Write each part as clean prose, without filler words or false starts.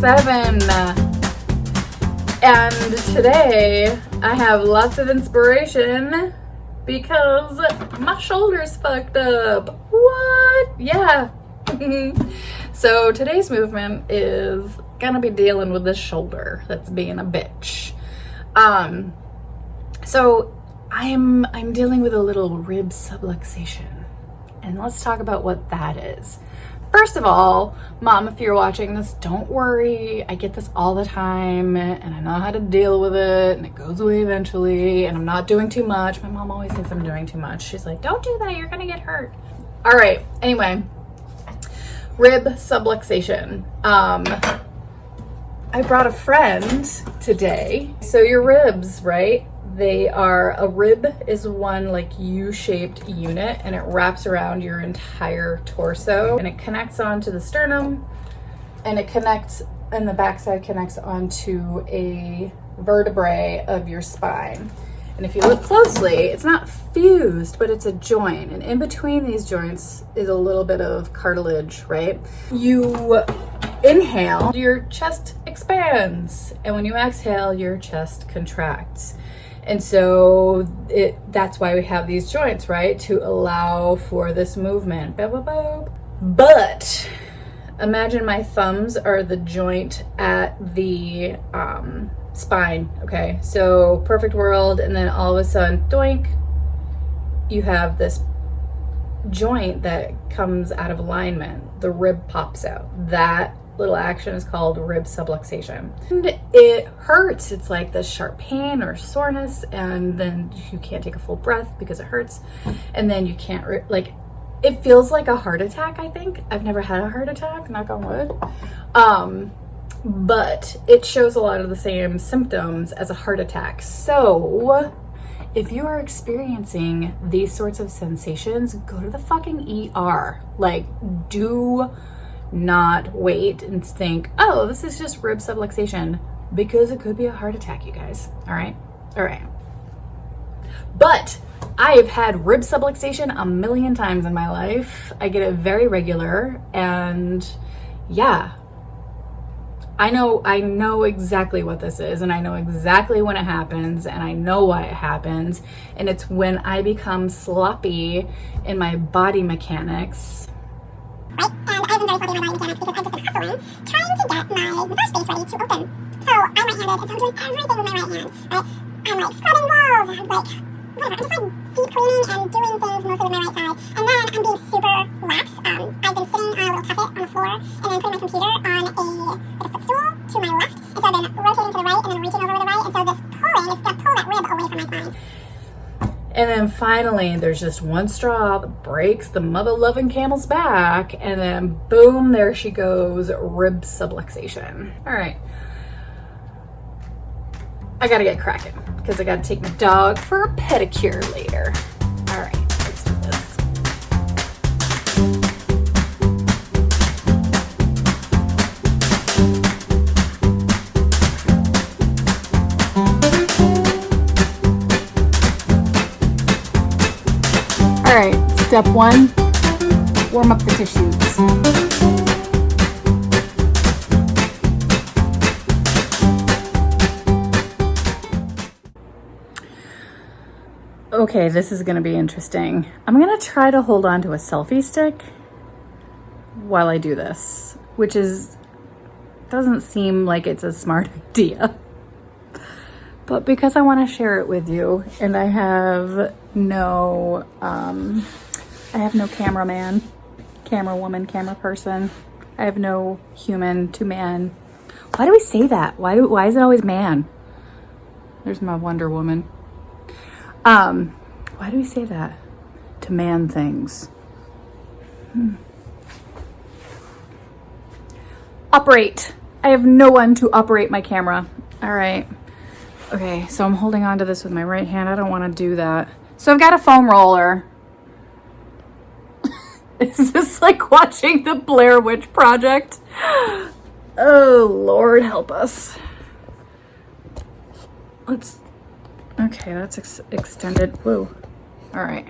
7. And today I have lots of inspiration because my shoulder's fucked up. What? Yeah. So today's movement is gonna be dealing with this shoulder that's being a bitch. So I'm dealing with a little rib subluxation, and let's talk about what that is. First of all, Mom, if you're watching this, don't worry. I get this all the time and I know how to deal with it, and it goes away eventually, and I'm not doing too much. My mom always thinks I'm doing too much. She's like, don't do that, you're gonna get hurt. All right, anyway, rib subluxation. I brought a friend today. So your ribs, right? A rib is one like U-shaped unit, and it wraps around your entire torso, and it connects onto the sternum, and the backside connects onto a vertebrae of your spine. And if you look closely, it's not fused, but it's a joint. And in between these joints is a little bit of cartilage, right? You inhale, your chest expands. And when you exhale, your chest contracts. And so that's why we have these joints, right? To allow for this movement. But imagine my thumbs are the joint at the spine, okay? So perfect world, and then all of a sudden, doink, you have this joint that comes out of alignment. The rib pops out. That little action is called rib subluxation. And it hurts. It's like this sharp pain or soreness, and then you can't take a full breath because it hurts. And then you can't, it feels like a heart attack, I think. I've never had a heart attack, knock on wood. But it shows a lot of the same symptoms as a heart attack. So if you are experiencing these sorts of sensations, go to the fucking ER. Like, do not wait and think, oh, this is just rib subluxation, because it could be a heart attack, you guys. All right. But I've had rib subluxation a million times in my life. I get it very regular, and yeah, I know exactly what this is, and I know exactly when it happens, and I know why it happens. And it's when I become sloppy in my body mechanics. Right? And I've been very sloppy in my body mechanics because I've just been hustling, trying to get my massage space ready to open. So I'm right-handed, and so I'm doing everything with my right hand, right? I'm like scrubbing walls, and like, whatever. I'm just like deep cleaning and doing things mostly with my right side. And then I'm being super lax. I've been sitting on a little tuffet on the floor, and then putting my computer on a footstool to my left. And so I've been rotating to the right and then reaching over to the right. And so this pulling is going to pull that rib away from my spine. And then finally, there's just one straw that breaks the mother-lovin camel's back, and then boom, there she goes, rib subluxation. All right. I gotta get cracking because I gotta take my dog for a pedicure later. All right, let's do this. All right, step 1, warm up the tissues. Okay, this is gonna be interesting. I'm gonna try to hold on to a selfie stick while I do this, which doesn't seem like it's a smart idea. But because I wanna share it with you, and I have no cameraman, camera woman, camera person. I have no human to man. Why do we say that? Why is it always man? There's my Wonder Woman. Why do we say that? To man things. Operate. I have no one to operate my camera. All right. Okay, so I'm holding on to this with my right hand. I don't want to do that. So I've got a foam roller. Is this like watching the Blair Witch Project? Oh, Lord, help us. Okay, that's extended. Whoa. All right.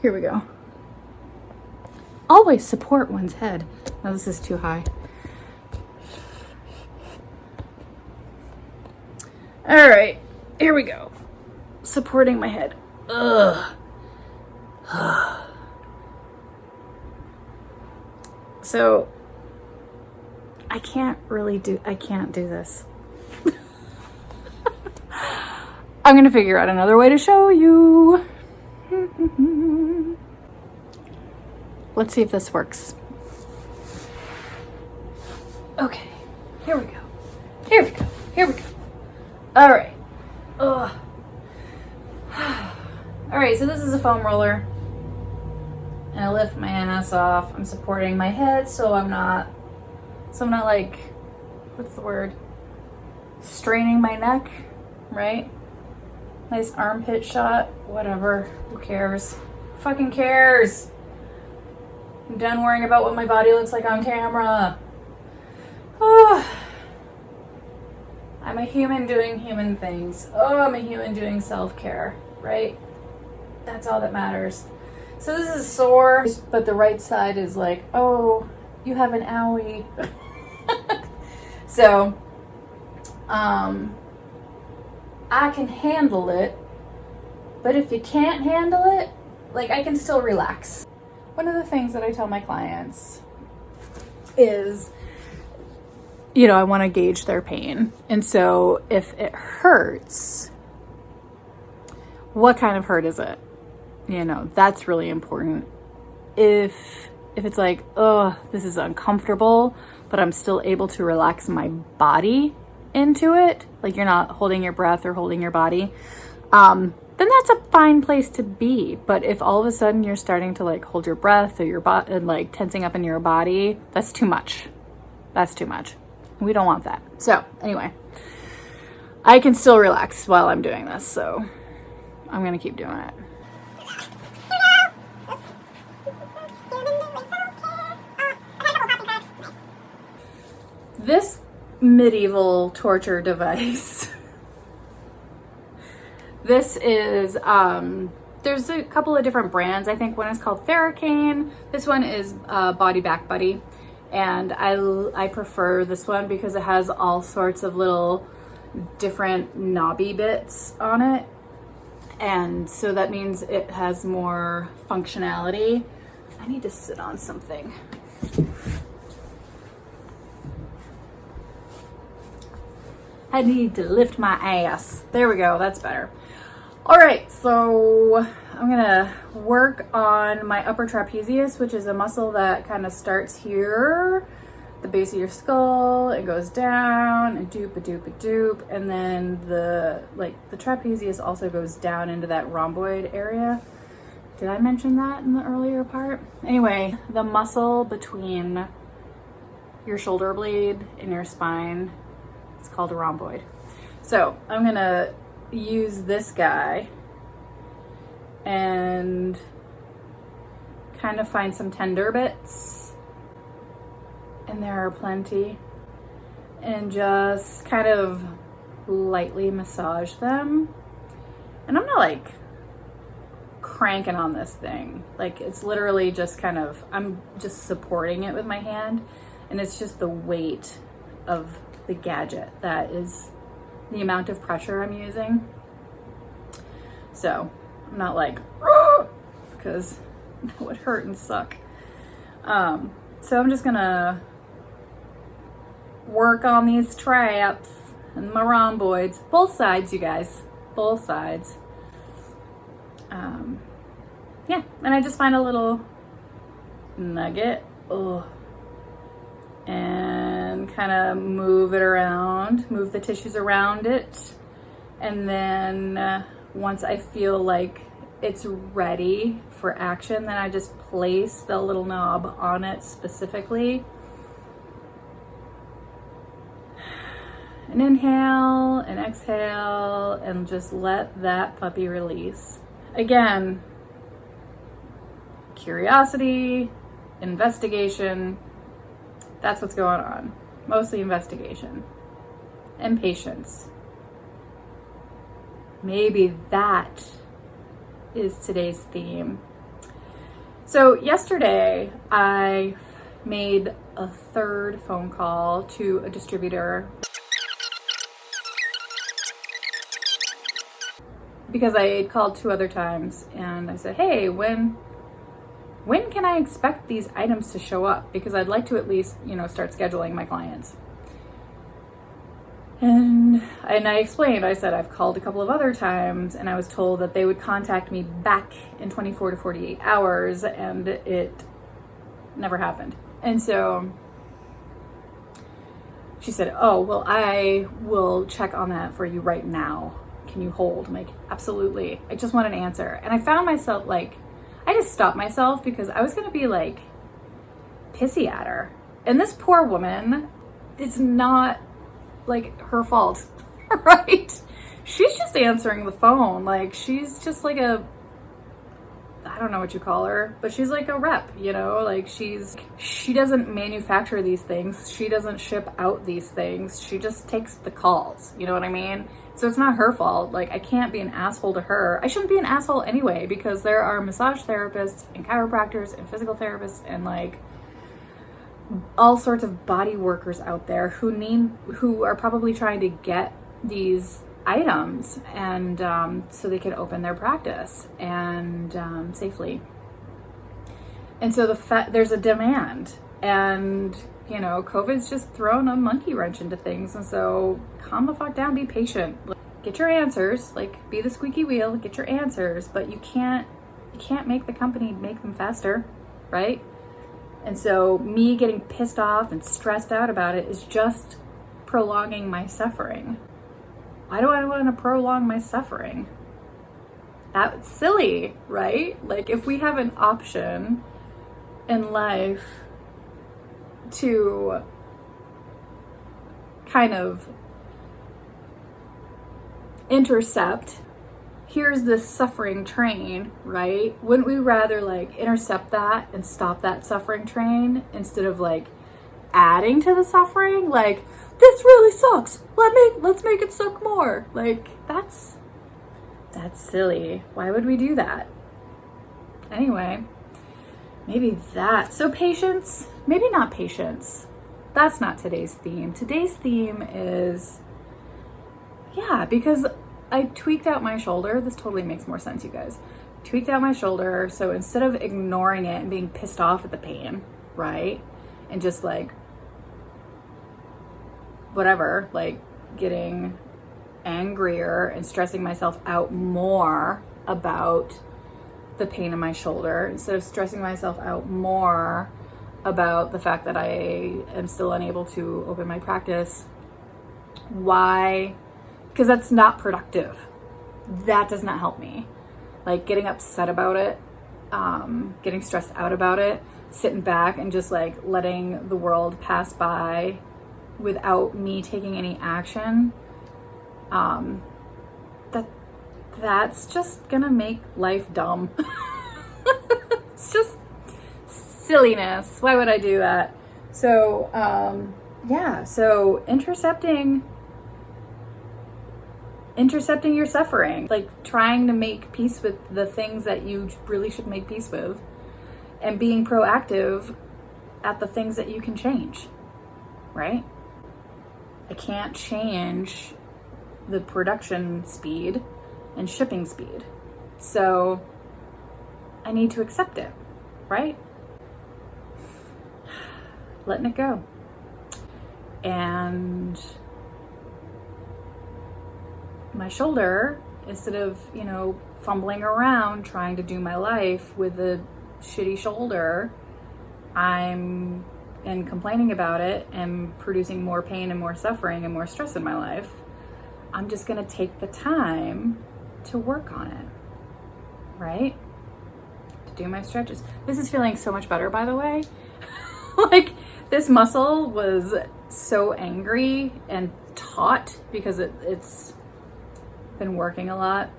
Here we go. Always support one's head. Oh, this is too high. All right, here we go. Supporting my head. Ugh. So I can't do this. I'm gonna figure out another way to show you. Let's see if this works. Okay, here we go. Here we go. Here we go. All right. Ugh. All right, so this is a foam roller. And I lift my ass off. I'm supporting my head so I'm not like, what's the word? Straining my neck, right? Nice armpit shot, whatever, who cares? Fucking cares. I'm done worrying about what my body looks like on camera. Oh, I'm a human doing human things. Oh, I'm a human doing self-care, right? That's all that matters. So this is sore, but the right side is like, oh, you have an owie. So, I can handle it, but if you can't handle it, like, I can still relax. One of the things that I tell my clients is, you know, I want to gauge their pain. And so if it hurts, what kind of hurt is it? You know, that's really important. If it's like, oh, this is uncomfortable, but I'm still able to relax my body into it, like you're not holding your breath or holding your body, then that's a fine place to be. But if all of a sudden you're starting to like hold your breath or your body and like tensing up in your body, that's too much. That's too much. We don't want that. So anyway, I can still relax while I'm doing this, so I'm gonna keep doing it. This medieval torture device, this is, there's a couple of different brands. I think one is called Theracane. This one is Body Back Buddy. And I prefer this one because it has all sorts of little different knobby bits on it. And so that means it has more functionality. I need to sit on something. I need to lift my ass. There we go, that's better. All right, so I'm gonna work on my upper trapezius, which is a muscle that kind of starts here, the base of your skull. It goes down and doop a doop a doop, and then the trapezius also goes down into that rhomboid area. Did I mention that in the earlier part? Anyway, the muscle between your shoulder blade and your spine, it's called a rhomboid. So I'm gonna use this guy and kind of find some tender bits, and there are plenty, and just kind of lightly massage them. And I'm not like cranking on this thing, like it's literally just kind of, I'm just supporting it with my hand, and it's just the weight of the gadget that is the amount of pressure I'm using. So I'm not like, because that would hurt and suck. So I'm just gonna work on these traps and my rhomboids, both sides, you guys, both sides. Yeah, and I just find a little nugget, and kind of move it around, move the tissues around it. And then once I feel like it's ready for action, then I just place the little knob on it specifically. And inhale and exhale and just let that puppy release. Again, curiosity, investigation, that's what's going on. Mostly investigation and patience. Maybe that is today's theme. So yesterday I made a third phone call to a distributor. because I had called 2 other times and I said, hey, when can I expect these items to show up? Because I'd like to at least, start scheduling my clients. And I explained, I said, I've called a couple of other times and I was told that they would contact me back in 24 to 48 hours, and it never happened. And so she said, oh, well, I will check on that for you right now. Can you hold? I'm like, absolutely. I just want an answer. And I found myself I just stopped myself because I was going to be pissy at her. And this poor woman, it's not her fault, right? She's just answering the phone. She's just I don't know what you call her, but she's a rep, she doesn't manufacture these things. She doesn't ship out these things. She just takes the calls. You know what I mean? So it's not her fault. I can't be an asshole to her. I shouldn't be an asshole anyway, because there are massage therapists and chiropractors and physical therapists and all sorts of body workers out there who are probably trying to get these items and so they can open their practice and safely. And so there's a demand, and COVID's just thrown a monkey wrench into things. And so calm the fuck down, be patient, get your answers, be the squeaky wheel, get your answers, but you can't make the company make them faster, right? And so me getting pissed off and stressed out about it is just prolonging my suffering. Why do I want to prolong my suffering? That's silly, right? If we have an option in life to kind of intercept, here's this suffering train, right? Wouldn't we rather intercept that and stop that suffering train instead of adding to the suffering? This really sucks. Let's make it suck more. That's silly. Why would we do that? Anyway, maybe that. So patience, maybe not patience. That's not today's theme. Today's theme is, because I tweaked out my shoulder. This totally makes more sense, you guys. Tweaked out my shoulder. So instead of ignoring it and being pissed off at the pain, right? And just whatever, getting angrier and stressing myself out more about the pain in my shoulder, instead of stressing myself out more about the fact that I am still unable to open my practice. Why? Because that's not productive. That does not help me. Getting upset about it, getting stressed out about it, sitting back and just letting the world pass by without me taking any action, that's just gonna make life dumb. It's just silliness. Why would I do that? So so intercepting your suffering, trying to make peace with the things that you really should make peace with, and being proactive at the things that you can change, right? I can't change the production speed and shipping speed, so I need to accept it, right? Letting it go. And my shoulder, instead of, fumbling around trying to do my life with a shitty shoulder, and complaining about it and producing more pain and more suffering and more stress in my life, I'm just gonna take the time to work on it, right? To do my stretches. This is feeling so much better, by the way. This muscle was so angry and taut because it's been working a lot.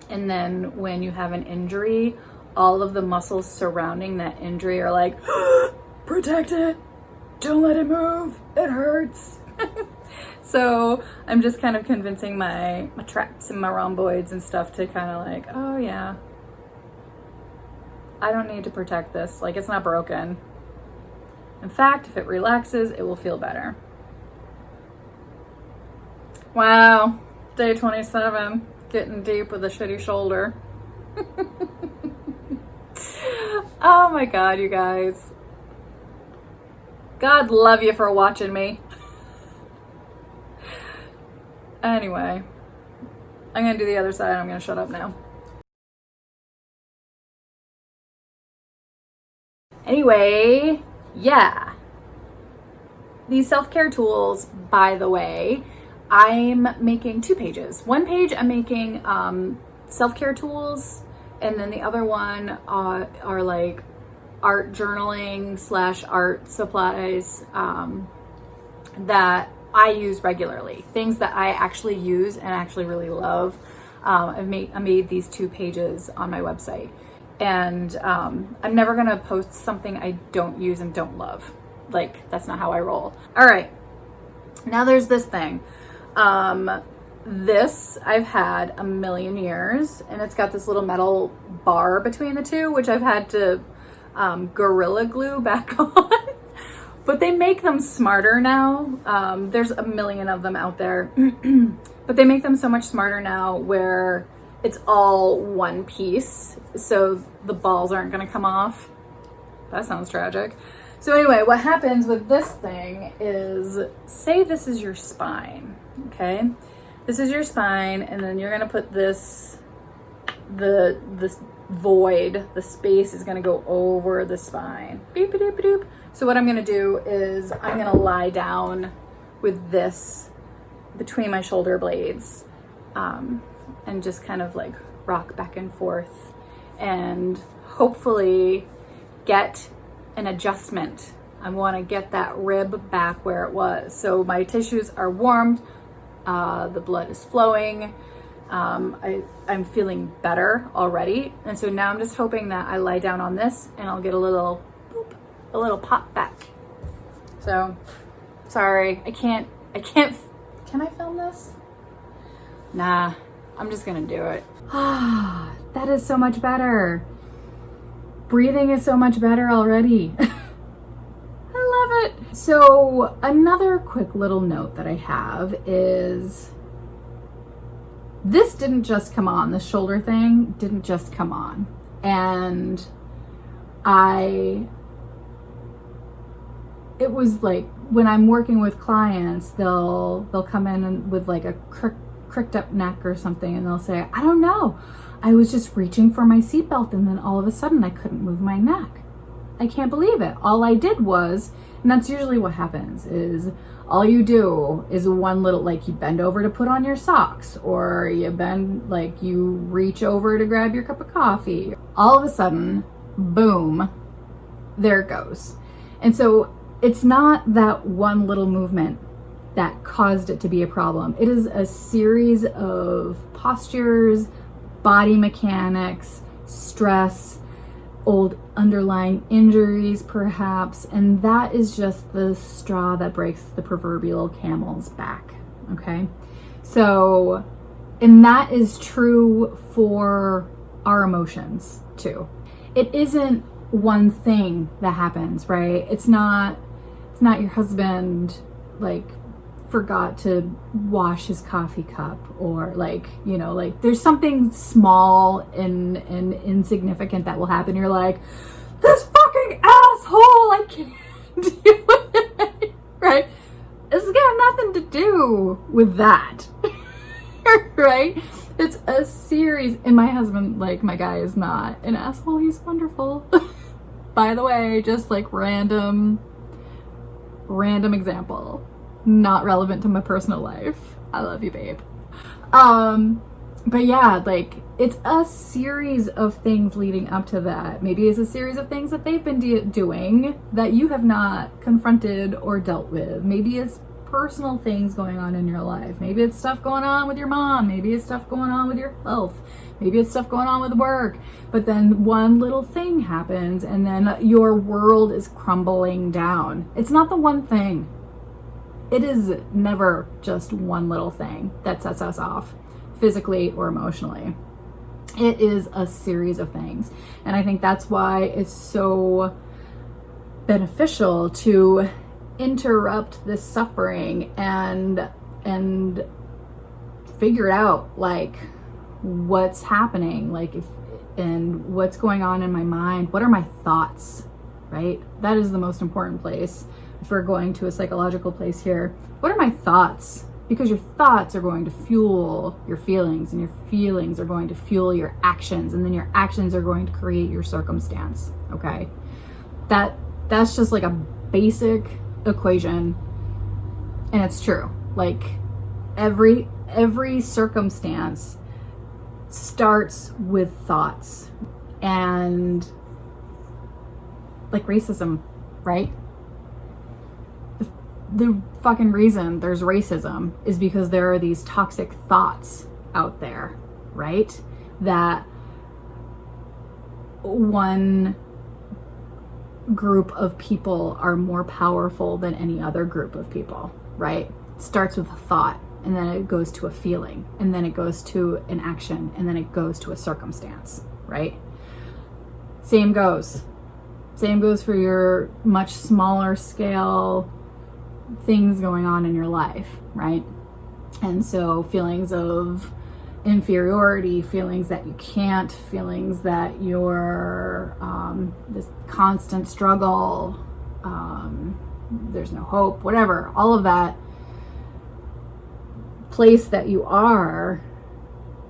And then when you have an injury, all of the muscles surrounding that injury are protect it, don't let it move, it hurts. So I'm just kind of convincing my traps and my rhomboids and stuff to kind of oh yeah, I don't need to protect this, it's not broken. In fact, if it relaxes, it will feel better. Wow, day 27. getting deep with a shitty shoulder. Oh my God, you guys. God love you for watching me. Anyway, I'm gonna do the other side. I'm gonna shut up now. Anyway, yeah. These self-care tools, by the way, I'm making 2 pages. One page I'm making self-care tools, and then the other one are like art journaling / art supplies that I use regularly. Things that I actually use and actually really love. I made these 2 pages on my website. And I'm never gonna post something I don't use and don't love. Like, that's not how I roll. All right, now there's this thing. This I've had a million years, and it's got this little metal bar between the two, which I've had to Gorilla Glue back on. But they make them smarter now. There's a million of them out there, but they make them so much smarter now where it's all one piece, so the balls aren't gonna come off. That sounds tragic. So anyway, what happens with this thing is, say this is your spine, okay? This is your spine, and then you're gonna put this void, the space is gonna go over the spine. Beep, doop, doop. So what I'm gonna do is I'm gonna lie down with this between my shoulder blades, and just kind of like rock back and forth and hopefully get an adjustment. I want to get that rib back where it was. So my tissues are warmed, the blood is flowing, I'm feeling better already. And so now I'm just hoping that I lie down on this and I'll get a little boop, a little pop back. So sorry, I can't, can I film this? Nah. I'm just gonna do it. Ah, that is so much better. Breathing is so much better already. I love it. So another quick little note that I have is this didn't just come on. The shoulder thing didn't just come on. And it was like when I'm working with clients, they'll come in with like a cricked up neck or something, and they'll say, I don't know, I was just reaching for my seatbelt and then all of a sudden I couldn't move my neck. I can't believe it. All I did was, and that's usually what happens, is all you do is one little, like you bend over to put on your socks, or you bend, like you reach over to grab your cup of coffee. All of a sudden, boom, there it goes. And so it's not that one little movement that caused it to be a problem. It is a series of postures, body mechanics, stress, old underlying injuries perhaps, and that is just the straw that breaks the proverbial camel's back, okay? So, and that is true for our emotions too. It isn't one thing that happens, right? It's not your husband like forgot to wash his coffee cup, or like, you know, like there's something small and insignificant that will happen. You're like, this fucking asshole, I can't deal with it, right? It's got nothing to do with that, right? It's a series, and my husband, like my guy, is not an asshole. He's wonderful. By the way, just like random example. Not relevant to my personal life. I love you, babe. But yeah, like it's a series of things leading up to that. Maybe it's a series of things that they've been doing that you have not confronted or dealt with. Maybe it's personal things going on in your life. Maybe it's stuff going on with your mom. Maybe it's stuff going on with your health. Maybe it's stuff going on with work. But then one little thing happens and then your world is crumbling down. It's not the one thing. It is never just one little thing that sets us off physically or emotionally. It is a series of things. And I think that's why it's so beneficial to interrupt this suffering and figure it out. Like, what's happening, like and what's going on in my mind. What are my thoughts, right? That is the most important place. If we're going to a psychological place here, what are my thoughts? Because your thoughts are going to fuel your feelings, and your feelings are going to fuel your actions, and then your actions are going to create your circumstance. Okay, that's just like a basic equation, and it's true. Like every circumstance starts with thoughts. And like racism, right? The fucking reason there's racism is because there are these toxic thoughts out there, right? That one group of people are more powerful than any other group of people, right? It starts with a thought, and then it goes to a feeling, and then it goes to an action, and then it goes to a circumstance, right? Same goes for your much smaller scale things going on in your life, right? And so feelings of inferiority, feelings that you can't, feelings that you're this constant struggle, there's no hope, whatever, all of that place that you are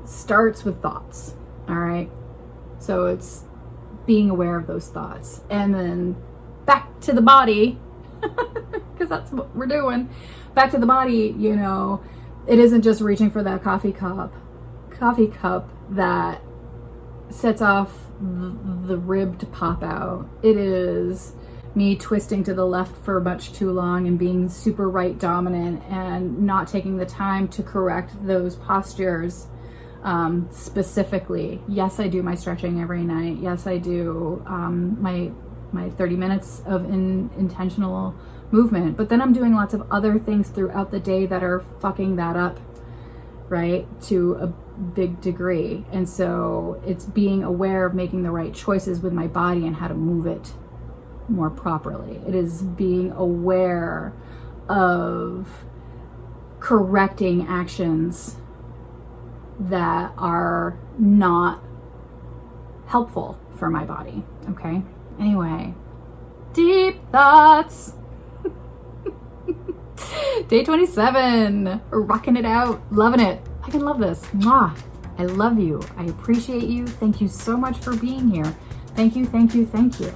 starts with thoughts. All right, so it's being aware of those thoughts, and then back to the body, because that's what we're doing. Back to the body, you know, it isn't just reaching for that coffee cup that sets off the rib to pop out. It is me twisting to the left for much too long and being super right dominant and not taking the time to correct those postures. Specifically, yes, I do my stretching every night. Yes, I do my 30 minutes of intentional movement, but then I'm doing lots of other things throughout the day that are fucking that up, right, to a big degree. And so it's being aware of making the right choices with my body and how to move it more properly. It is being aware of correcting actions that are not helpful for my body. Okay, anyway, deep thoughts. Day 27, rocking it out, loving it. I can love this. Mwah. I love you. I appreciate you. Thank you so much for being here. Thank you, thank you, thank you.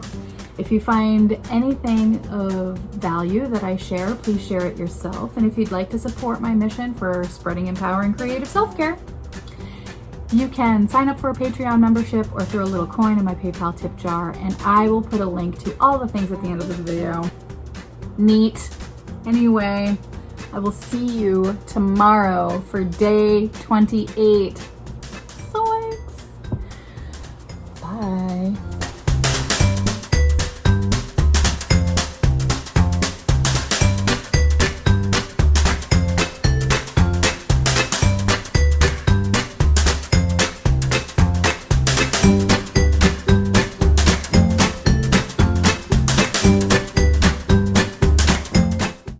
If you find anything of value that I share, please share it yourself. And if you'd like to support my mission for spreading empowering creative self-care, you can sign up for a Patreon membership or throw a little coin in my PayPal tip jar, and I will put a link to all the things at the end of this video. Neat. Anyway, I will see you tomorrow for day 28. Thanks. Bye.